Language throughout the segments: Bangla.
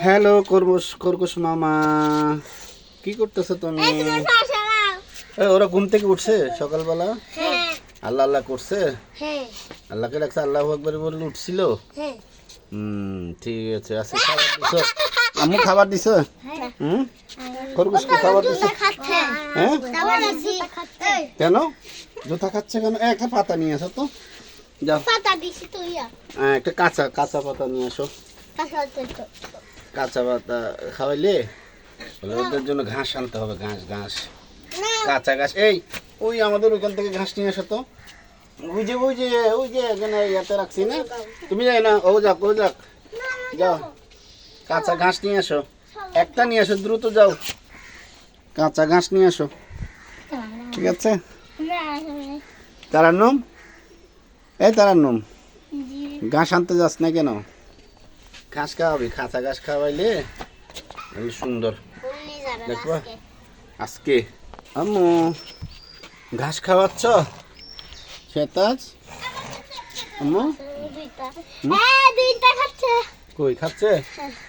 হ্যালো খরগোশ মামা, কি করতেছো তুমি? ওরা ঘুম থেকে উঠছে সকালবেলা? আল্লাহ আল্লাহ করছে, আল্লাহকে রাখছে, আল্লাহু আকবার বলে উঠছিল। ঠিক আছে। আচ্ছা, খাবার দিছো? আম্মু খাবার দিছো? খরগোশকে খাবার দিছো? হ্যাঁ, কেন জুতা খাচ্ছে কেন? একটা পাতা নিয়ে আসো তো, যাও। একটা কাঁচা কাঁচা পাতা নিয়ে আসো। কাঁচা পাতা খাওয়াইলে ওদের জন্য ঘাস আনতে হবে, ঘাস ঘাস কাঁচা ঘাস। এই ওই আমাদের ওইখান থেকে ঘাস নিয়ে আসো তো। ওই যে ওই যে ওই যে এখানে ইয়াতে রাখছি না, তুমি যাই না, ও যাক ও যাক, যাও কাঁচা ঘাস নিয়ে আসো। একটা নিয়ে আসো, দ্রুত যাও, কাঁচা ঘাস নিয়ে আসো। ঠিক আছে তারান্নুম, এই তারান্নুম, ঘাস আনতে যাস না কেন? ঘাস খাওয়াবি, কাঁচা ঘাস খাওয়াইলে সুন্দর দেখবা। আজকে আম্মু ঘাস খাওয়াচ্ছ শেতাজ? আম্মু কই খাচ্ছে?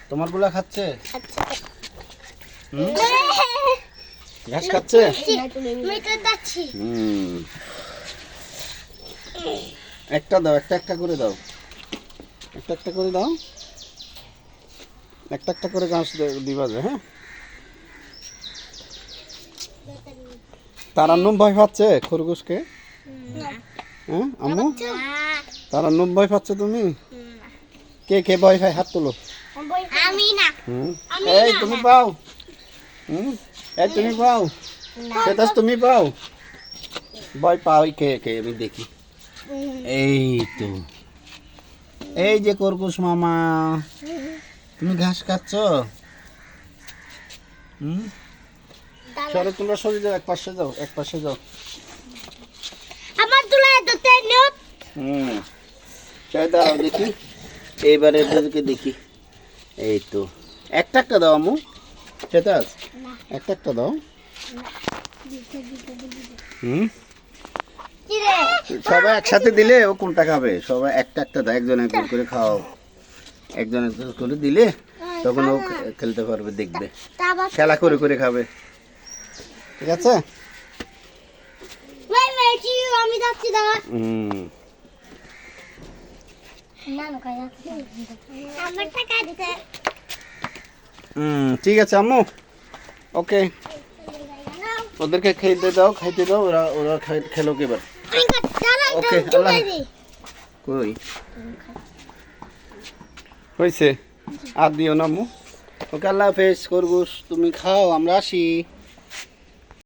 তোমার গুলা খাচ্ছে? ঘাস খাচ্ছে? একটা দাও, একটা একটা করে দাও, একটা একটা করে দাও, একটা একটা করে ঘাস দিবা যে। হ্যাঁ, তারান্নুম ভয় পাচ্ছে খরগোশকে? হ্যাঁ আম্মু, তারান্নুম ভয় পাচ্ছে? তুমি কে কে ভয় পায়? হাত তোলো। আমি না। এই তুমি পাও? এই তুমি পাও? সেটাস তুমি পাও? ভয় পাও কে কে? আমি দেখি। এই তো, এই যে খরগোশ মামা, তুমি ঘাস খাচ্ছ? চলো তোমরা সরে যাও, এক পাশে যাও, এক পাশে যাও। আমার দুলা তো তেনুত। চাই দাও দেখি, এইবারে এদেরকে দেখি। এই তো, একটা একটা দাও আম্মু। সেটাস একটা একটা দাও। সবাই একসাথে দিলে ও কোনটা খাবে? সবাই একটা একটা দাও, একজন একজন করে খাও। একজন একজন করে দিলে তখন ও খেলতে পারবে, দেখবে, খেলা করে করে খাবে। ঠিক আছে? আমি যাচ্ছি দাদা। ঠিক আছে আম্মু, ওকে। ওদেরকে খেতে দাও, খাইতে দাও, ওরা ওরা খেলো এবার। ওকে, আল্লাহ। কই হয়েছে? আর দিও না আম্মু। ওকে, আল্লাহ হাফেজ খরগোশ, তুমি খাও, আমরা আসি।